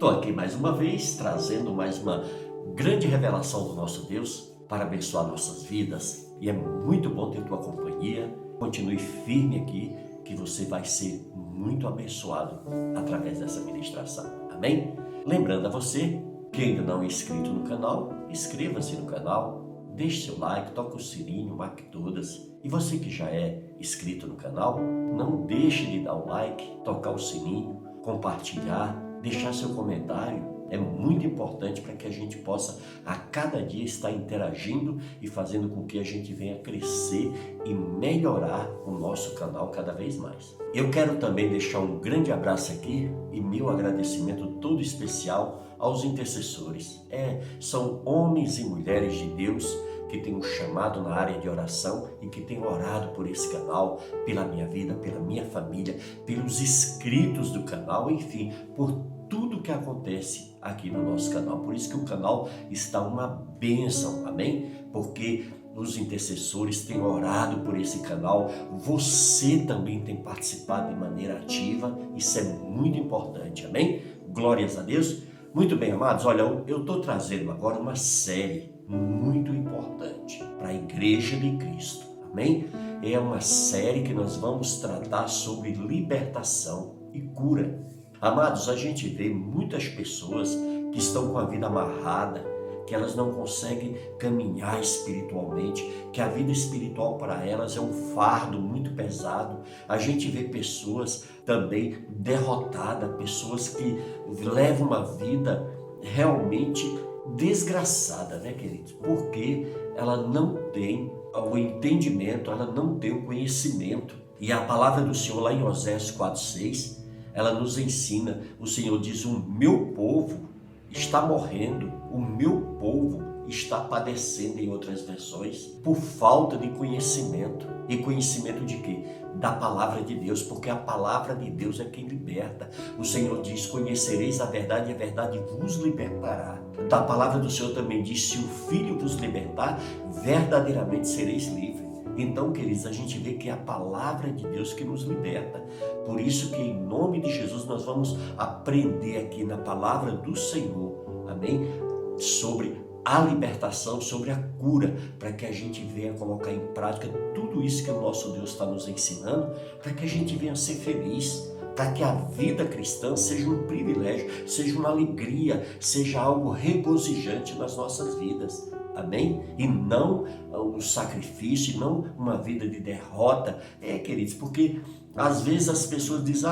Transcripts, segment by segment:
Estou aqui mais uma vez, trazendo mais uma grande revelação do nosso Deus para abençoar nossas vidas. E é muito bom ter tua companhia. Continue firme aqui, que você vai ser muito abençoado através dessa ministração. Amém? Lembrando a você que ainda não é inscrito no canal, inscreva-se no canal, deixe seu like, toque o sininho, marque todas. E você que já é inscrito no canal, não deixe de dar o like, tocar o sininho, compartilhar, deixar seu comentário. É muito importante para que a gente possa a cada dia estar interagindo e fazendo com que a gente venha crescer e melhorar o nosso canal cada vez mais. Eu quero também deixar um grande abraço aqui e meu agradecimento todo especial aos intercessores. São homens e mulheres de Deus que têm um chamado na área de oração e que têm orado por esse canal, pela minha vida, pela minha família, pelos inscritos do canal, enfim, por tudo que acontece aqui no nosso canal. Por isso que o canal está uma bênção, amém? Porque os intercessores têm orado por esse canal, você também tem participado de maneira ativa, isso é muito importante, amém? Glórias a Deus. Muito bem, amados, olha, eu estou trazendo agora uma série muito importante para a Igreja de Cristo, amém? É uma série que nós vamos tratar sobre libertação e cura. Amados, a gente vê muitas pessoas que estão com a vida amarrada, que elas não conseguem caminhar espiritualmente, que a vida espiritual para elas é um fardo muito pesado. A gente vê pessoas também derrotadas, pessoas que levam uma vida realmente desgraçada, né, queridos? Porque ela não tem o entendimento, ela não tem o conhecimento. E a palavra do Senhor lá em Oséias 4:6, ela nos ensina, o Senhor diz: o meu povo está morrendo, o meu povo está padecendo, em outras versões, por falta de conhecimento. E conhecimento de quê? Da palavra de Deus, porque a palavra de Deus é quem liberta. O Senhor diz: conhecereis a verdade e a verdade vos libertará. Da palavra do Senhor também diz: se o Filho vos libertar, verdadeiramente sereis livres. Então, queridos, a gente vê que é a palavra de Deus que nos liberta. Por isso que, em nome de Jesus, nós vamos aprender aqui na palavra do Senhor, amém? Sobre a libertação, sobre a cura, para que a gente venha colocar em prática tudo isso que o nosso Deus está nos ensinando, para que a gente venha ser feliz, para que a vida cristã seja um privilégio, seja uma alegria, seja algo regozijante nas nossas vidas. Amém? E não um sacrifício, não uma vida de derrota. Queridos, porque às vezes as pessoas dizem: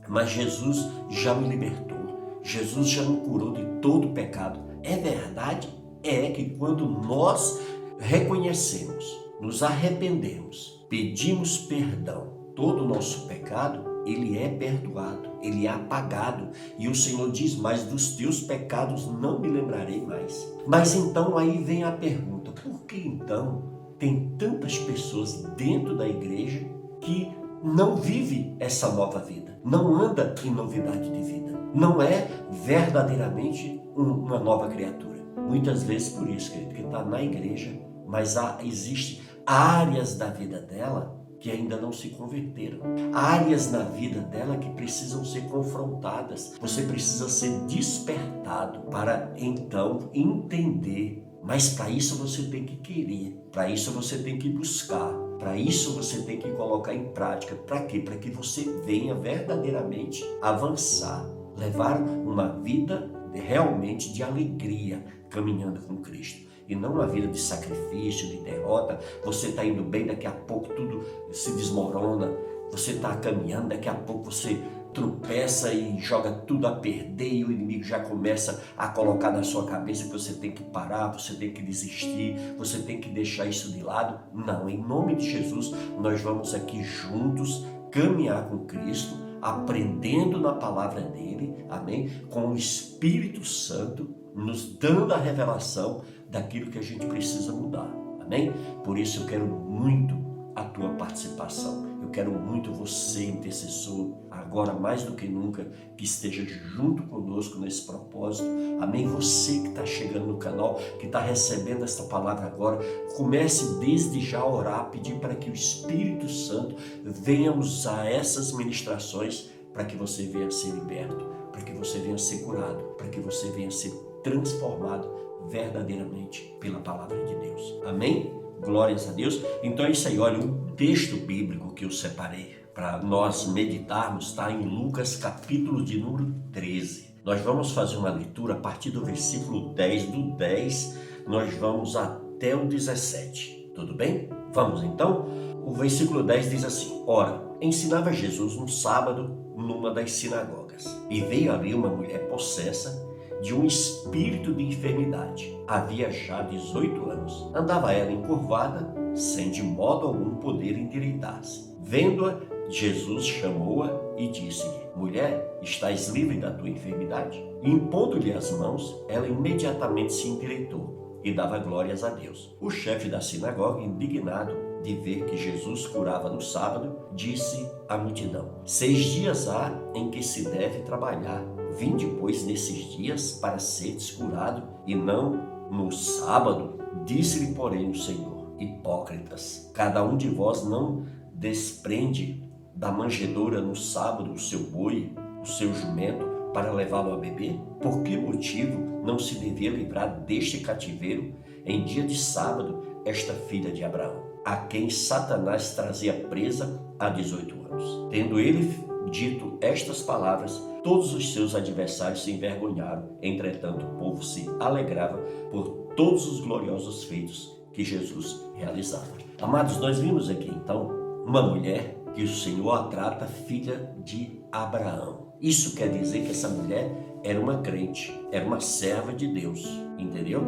mas Jesus já me libertou, Jesus já me curou de todo pecado. É verdade? É que quando nós reconhecemos, nos arrependemos, pedimos perdão, todo o nosso pecado, ele é perdoado, ele é apagado. E o Senhor diz: mas dos teus pecados não me lembrarei mais. Mas então aí vem a pergunta: por que então tem tantas pessoas dentro da igreja que não vive essa nova vida, não anda em novidade de vida, não é verdadeiramente uma nova criatura? Muitas vezes por isso, querido, que está na igreja, mas existem áreas da vida dela que ainda não se converteram. Áreas na vida dela que precisam ser confrontadas. Você precisa ser despertado para então entender. Mas para isso você tem que querer. Para isso você tem que buscar. Para isso você tem que colocar em prática. Para quê? Para que você venha verdadeiramente avançar. Levar uma vida realmente de alegria caminhando com Cristo. E não uma vida de sacrifício, de derrota. Você está indo bem, daqui a pouco tudo se desmorona. Você está caminhando, daqui a pouco você tropeça e joga tudo a perder e o inimigo já começa a colocar na sua cabeça que você tem que parar, você tem que desistir, você tem que deixar isso de lado. Não, em nome de Jesus, nós vamos aqui juntos caminhar com Cristo, aprendendo na palavra dele, amém? Com o Espírito Santo nos dando a revelação daquilo que a gente precisa mudar, amém? Por isso eu quero muito a tua participação, eu quero muito você, intercessor, agora mais do que nunca, que esteja junto conosco nesse propósito, amém? Você que está chegando no canal, que está recebendo esta palavra agora, comece desde já a orar, pedir para que o Espírito Santo venha usar essas ministrações para que você venha ser liberto. para que você venha ser curado, para que você venha ser transformado verdadeiramente pela palavra de Deus. Amém? Glórias a Deus. Então é isso aí, olha, um texto bíblico que eu separei para nós meditarmos está em Lucas capítulo de número 13. Nós vamos fazer uma leitura a partir do versículo 10, do 10 nós vamos até o 17. Tudo bem? Vamos então? O versículo 10 diz assim: Ora, ensinava Jesus no sábado numa das sinagogas, e veio ali uma mulher possessa de um espírito de enfermidade. Havia já 18 anos. Andava ela encurvada, sem de modo algum poder endireitar-se. Vendo-a, Jesus chamou-a e disse-lhe: Mulher, estás livre da tua enfermidade? E impondo-lhe as mãos, ela imediatamente se endireitou e dava glórias a Deus. O chefe da sinagoga, indignado de ver que Jesus curava no sábado, disse à multidão: 6 dias há em que se deve trabalhar. Vinde, pois, nesses dias para seres curado, e não no sábado. Disse-lhe, porém, o Senhor: Hipócritas, cada um de vós não desprende da manjedoura no sábado o seu boi, o seu jumento, para levá-lo a beber? Por que motivo não se devia livrar deste cativeiro em dia de sábado esta filha de Abraão, a quem Satanás trazia presa há 18 anos? Tendo ele dito estas palavras, todos os seus adversários se envergonharam. Entretanto, o povo se alegrava por todos os gloriosos feitos que Jesus realizava. Amados, nós vimos aqui então uma mulher que o Senhor a trata filha de Abraão. Isso quer dizer que essa mulher era uma crente, era uma serva de Deus, entendeu?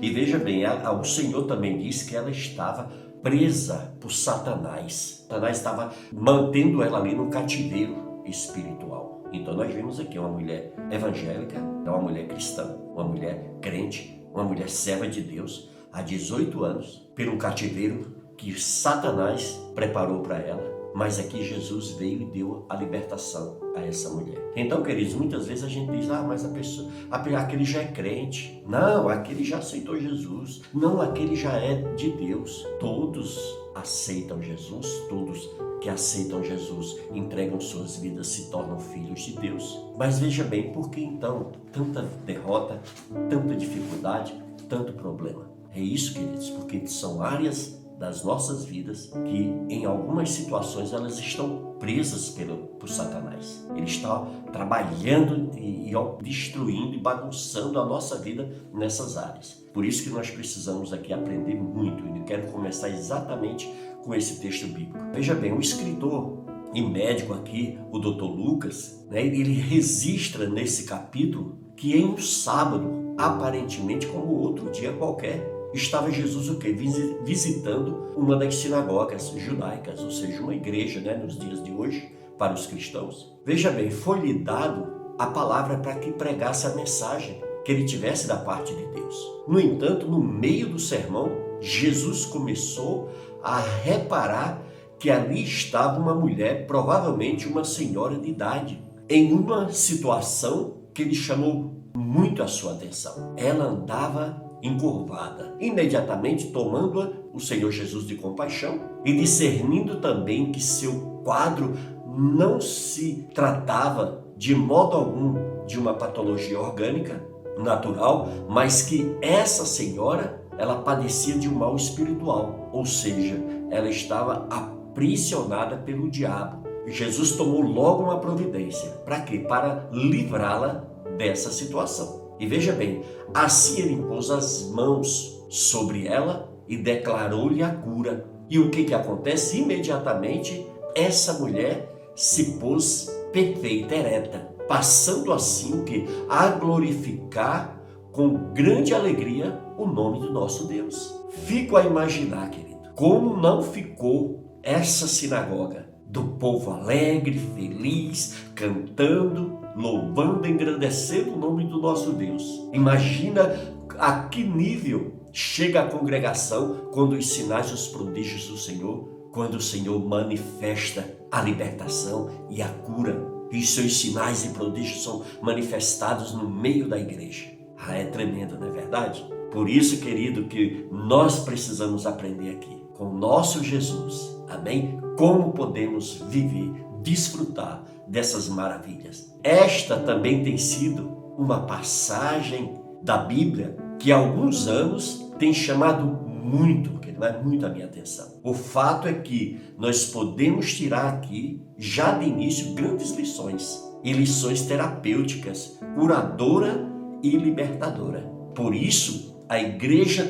E veja bem, o Senhor também disse que ela estava presa por Satanás. Satanás estava mantendo ela ali no cativeiro espiritual. Então nós vimos aqui uma mulher evangélica, uma mulher cristã, uma mulher crente, uma mulher serva de Deus, há 18 anos, pelo cativeiro que Satanás preparou para ela. Mas aqui Jesus veio e deu a libertação a essa mulher. Então, queridos, muitas vezes a gente diz: mas a pessoa, aquele já é crente. Não, aquele já aceitou Jesus. Não, aquele já é de Deus. Todos aceitam Jesus, todos que aceitam Jesus entregam suas vidas, se tornam filhos de Deus. Mas veja bem, por que então tanta derrota, tanta dificuldade, tanto problema? É isso, queridos, porque são áreas das nossas vidas que em algumas situações elas estão presas por Satanás. Ele está trabalhando e destruindo e bagunçando a nossa vida nessas áreas. Por isso que nós precisamos aqui aprender muito, e eu quero começar exatamente com esse texto bíblico. Veja bem, o escritor e médico aqui, o Dr. Lucas, ele registra nesse capítulo que em um sábado, aparentemente como outro dia qualquer, estava Jesus o quê? Visitando uma das sinagogas judaicas, ou seja, uma igreja, nos dias de hoje, para os cristãos. Veja bem, foi-lhe dado a palavra para que pregasse a mensagem que ele tivesse da parte de Deus. No entanto, no meio do sermão, Jesus começou a reparar que ali estava uma mulher, provavelmente uma senhora de idade, em uma situação que lhe chamou muito a sua atenção. Ela andava encurvada. Imediatamente tomando-a, o Senhor Jesus de compaixão, e discernindo também que seu quadro não se tratava de modo algum de uma patologia orgânica, natural, mas que essa senhora, ela padecia de um mal espiritual, ou seja, ela estava aprisionada pelo diabo. Jesus tomou logo uma providência. Para quê? Para livrá-la dessa situação. E veja bem, assim ele impôs as mãos sobre ela e declarou-lhe a cura. E o que acontece? Imediatamente, essa mulher se pôs perfeita, ereta, passando assim o que? A glorificar com grande alegria o nome do nosso Deus. Fico a imaginar, querido, como não ficou essa sinagoga do povo alegre, feliz, cantando, louvando, engrandecendo o nome do nosso Deus. Imagina a que nível chega a congregação quando os sinais e os prodígios do Senhor, quando o Senhor manifesta a libertação e a cura, e os seus sinais e prodígios são manifestados no meio da igreja. É tremendo, não é verdade? Por isso, querido, que nós precisamos aprender aqui com o nosso Jesus, amém? Como podemos viver, desfrutar dessas maravilhas. Esta também tem sido uma passagem da Bíblia que há alguns anos tem chamado muito a minha atenção. O fato é que nós podemos tirar aqui, já de início, grandes lições, e lições terapêuticas, curadora e libertadora. Por isso, a igreja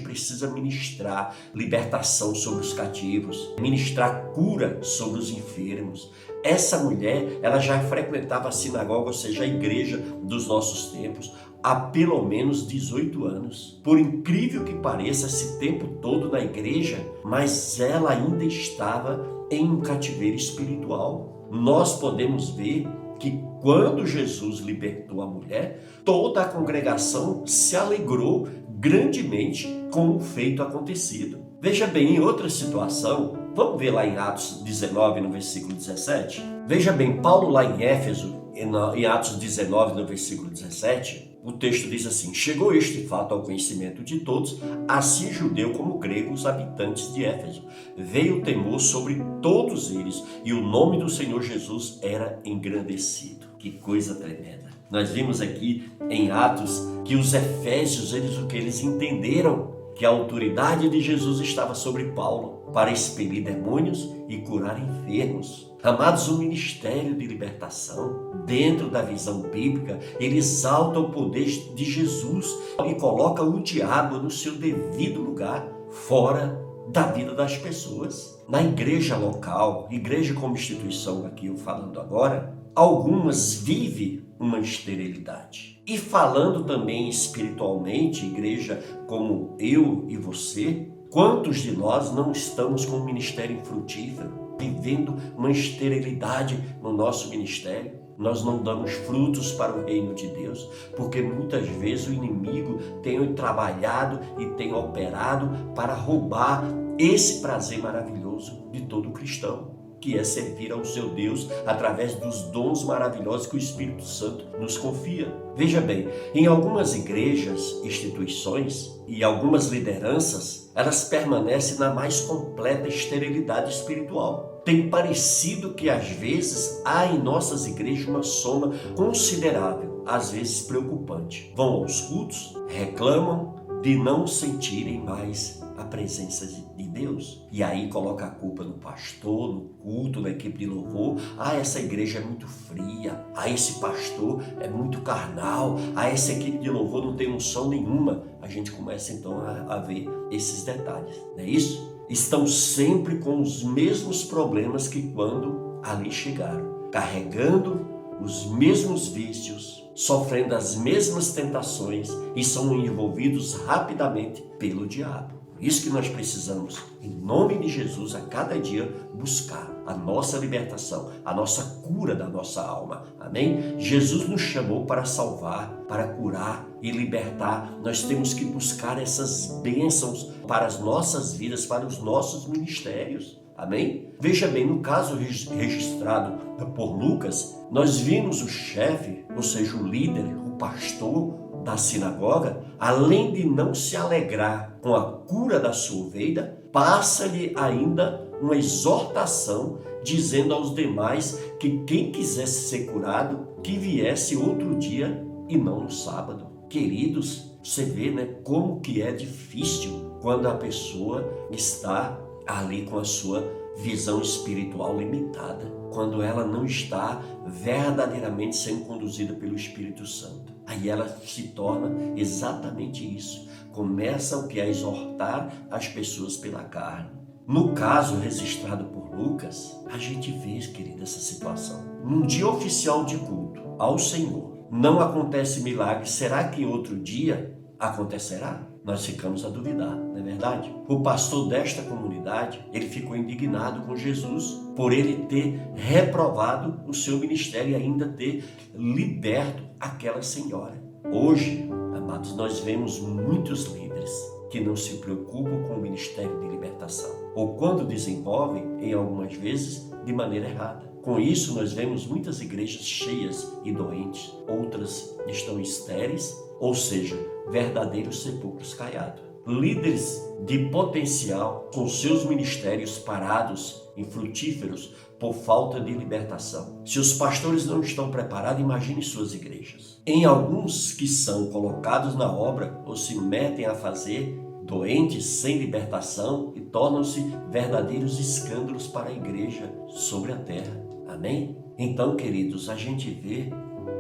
precisa ministrar libertação sobre os cativos, ministrar cura sobre os enfermos. Essa mulher, ela já frequentava a sinagoga, ou seja, a igreja dos nossos tempos, há pelo menos 18 anos. Por incrível que pareça, esse tempo todo na igreja, mas ela ainda estava em um cativeiro espiritual. Nós podemos ver que quando Jesus libertou a mulher, toda a congregação se alegrou grandemente com o feito acontecido. Veja bem, em outra situação, vamos ver lá em Atos 19, no versículo 17. Veja bem, Paulo lá em Éfeso, em Atos 19, no versículo 17, o texto diz assim: chegou este fato ao conhecimento de todos, assim judeu como grego, os habitantes de Éfeso. Veio o temor sobre todos eles e o nome do Senhor Jesus era engrandecido. Que coisa tremenda. Nós vimos aqui em Atos que os efésios, eles entenderam que a autoridade de Jesus estava sobre Paulo para expelir demônios e curar enfermos. Amados, o ministério de libertação, dentro da visão bíblica, ele exalta o poder de Jesus e coloca o diabo no seu devido lugar, fora da vida das pessoas. Na igreja local, igreja como instituição, aqui eu falando agora, algumas vivem uma esterilidade. E falando também espiritualmente, igreja como eu e você, quantos de nós não estamos com um ministério frutífero, vivendo uma esterilidade no nosso ministério? Nós não damos frutos para o reino de Deus, porque muitas vezes o inimigo tem trabalhado e tem operado para roubar esse prazer maravilhoso de todo cristão, que é servir ao seu Deus através dos dons maravilhosos que o Espírito Santo nos confia. Veja bem, em algumas igrejas, instituições e algumas lideranças, elas permanecem na mais completa esterilidade espiritual. Tem parecido que às vezes há em nossas igrejas uma soma considerável, às vezes preocupante. Vão aos cultos, reclamam de não sentirem mais a presença de Deus. E aí coloca a culpa no pastor, no culto, na equipe de louvor. Essa igreja é muito fria. Esse pastor é muito carnal. Essa equipe de louvor não tem unção nenhuma. A gente começa então a ver esses detalhes, não é isso? Estão sempre com os mesmos problemas que quando ali chegaram, carregando os mesmos vícios, sofrendo as mesmas tentações e são envolvidos rapidamente pelo diabo. Por isso que nós precisamos, em nome de Jesus, a cada dia buscar a nossa libertação, a nossa cura da nossa alma. Amém? Jesus nos chamou para salvar, para curar e libertar. Nós temos que buscar essas bênçãos para as nossas vidas, para os nossos ministérios. Amém? Veja bem, no caso registrado por Lucas, nós vimos o chefe, ou seja, o líder, o pastor da sinagoga, além de não se alegrar com a cura da sua ovelha, passa-lhe ainda uma exortação, dizendo aos demais que quem quisesse ser curado, que viesse outro dia e não no sábado. Queridos, você vê, como que é difícil quando a pessoa está ali com a sua visão espiritual limitada, quando ela não está verdadeiramente sendo conduzida pelo Espírito Santo. Aí ela se torna exatamente isso. Começa a exortar as pessoas pela carne. No caso registrado por Lucas, a gente vê, querida, essa situação. Num dia oficial de culto ao Senhor, não acontece milagre. Será que em outro dia acontecerá? Nós ficamos a duvidar, não é verdade? O pastor desta comunidade, ele ficou indignado com Jesus por ele ter reprovado o seu ministério e ainda ter liberto aquela senhora. Hoje, amados, nós vemos muitos líderes que não se preocupam com o ministério de libertação, ou quando desenvolvem, em algumas vezes, de maneira errada. Com isso, nós vemos muitas igrejas cheias e doentes, outras estão estéreis, ou seja, verdadeiros sepulcros caiados. líderes de potencial com seus ministérios parados, infrutíferos, por falta de libertação. Se os pastores não estão preparados, imagine suas igrejas. Em alguns que são colocados na obra ou se metem a fazer, doentes sem libertação, e tornam-se verdadeiros escândalos para a igreja sobre a terra. Amém? Então, queridos, a gente vê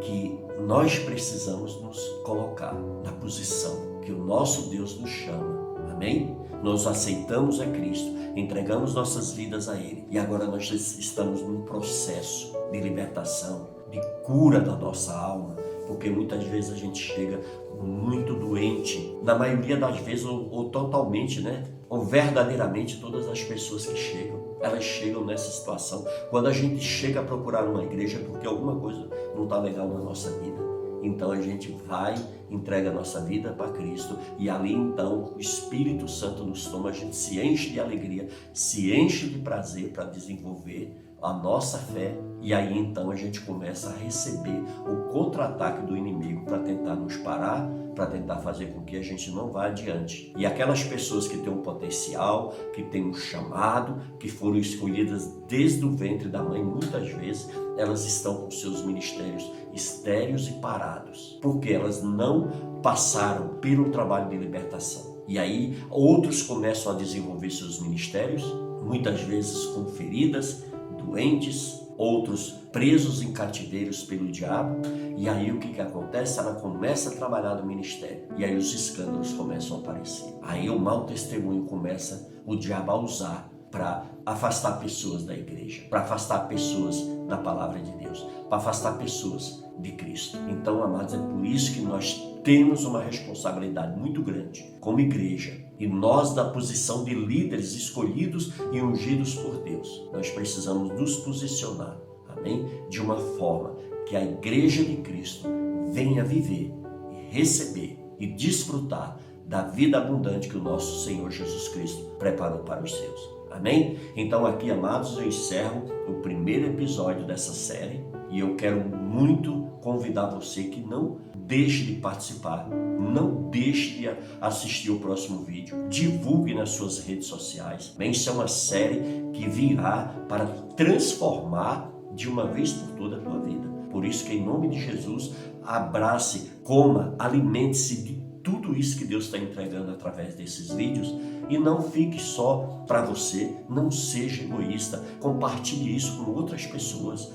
que nós precisamos nos colocar na posição que o nosso Deus nos chama. Amém? Nós aceitamos a Cristo, entregamos nossas vidas a Ele e agora nós estamos num processo de libertação, de cura da nossa alma, porque muitas vezes a gente chega muito doente, na maioria das vezes ou totalmente, ou verdadeiramente todas as pessoas que chegam, elas chegam nessa situação. Quando a gente chega a procurar uma igreja porque alguma coisa não está legal na nossa vida, então a gente vai, entrega a nossa vida para Cristo e ali então o Espírito Santo nos toma, a gente se enche de alegria, se enche de prazer para desenvolver a nossa fé, e aí então a gente começa a receber o contra-ataque do inimigo para tentar nos parar, para tentar fazer com que a gente não vá adiante. E aquelas pessoas que têm um potencial, que têm um chamado, que foram escolhidas desde o ventre da mãe, muitas vezes elas estão com seus ministérios estéreos e parados, porque elas não passaram pelo trabalho de libertação. E aí outros começam a desenvolver seus ministérios, muitas vezes com feridas, doentes, outros presos em cativeiros pelo diabo, e aí o que acontece? Ela começa a trabalhar no ministério, e aí os escândalos começam a aparecer. Aí o mau testemunho começa o diabo a usar para afastar pessoas da igreja, para afastar pessoas da palavra de Deus, para afastar pessoas de Cristo. Então, amados, é por isso que nós temos uma responsabilidade muito grande como igreja, e nós, da posição de líderes escolhidos e ungidos por Deus, nós precisamos nos posicionar, amém? De uma forma que a igreja de Cristo venha viver, receber e desfrutar da vida abundante que o nosso Senhor Jesus Cristo preparou para os seus. Amém? Então aqui, amados, eu encerro o primeiro episódio dessa série e eu quero muito convidar você que não deixe de participar, não deixe de assistir o próximo vídeo, divulgue nas suas redes sociais. Isso é uma série que virá para transformar de uma vez por toda a tua vida. Por isso que, em nome de Jesus, abrace, coma, alimente-se de tudo isso que Deus está entregando através desses vídeos, e não fique só para você, não seja egoísta, compartilhe isso com outras pessoas,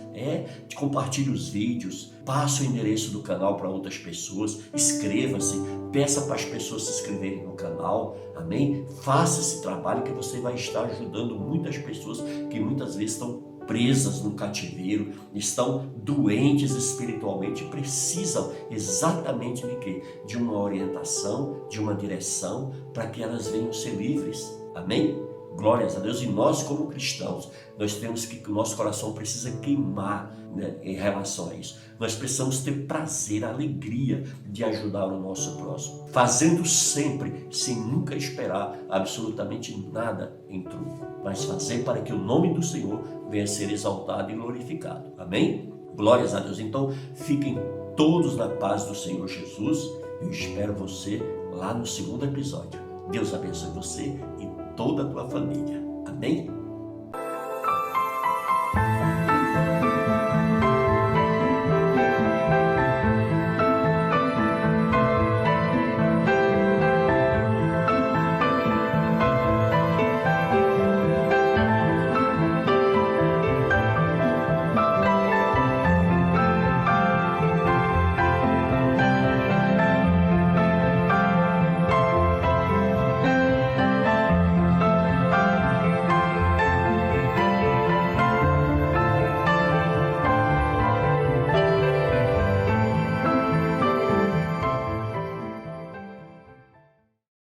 compartilhe os vídeos, passe o endereço do canal para outras pessoas, inscreva-se, peça para as pessoas se inscreverem no canal, amém? Faça esse trabalho que você vai estar ajudando muitas pessoas que muitas vezes estão presas no cativeiro, estão doentes espiritualmente, precisam exatamente de quê? De uma orientação, de uma direção, para que elas venham ser livres. Amém? Glórias a Deus. E nós, como cristãos, nós temos que, o nosso coração precisa queimar, em relação a isso. Nós precisamos ter prazer, alegria de ajudar o nosso próximo, fazendo sempre, sem nunca esperar absolutamente nada em troco, mas fazer para que o nome do Senhor venha a ser exaltado e glorificado. Amém? Glórias a Deus. Então, fiquem todos na paz do Senhor Jesus. Eu espero você lá no segundo episódio. Deus abençoe você e toda a tua família. Amém?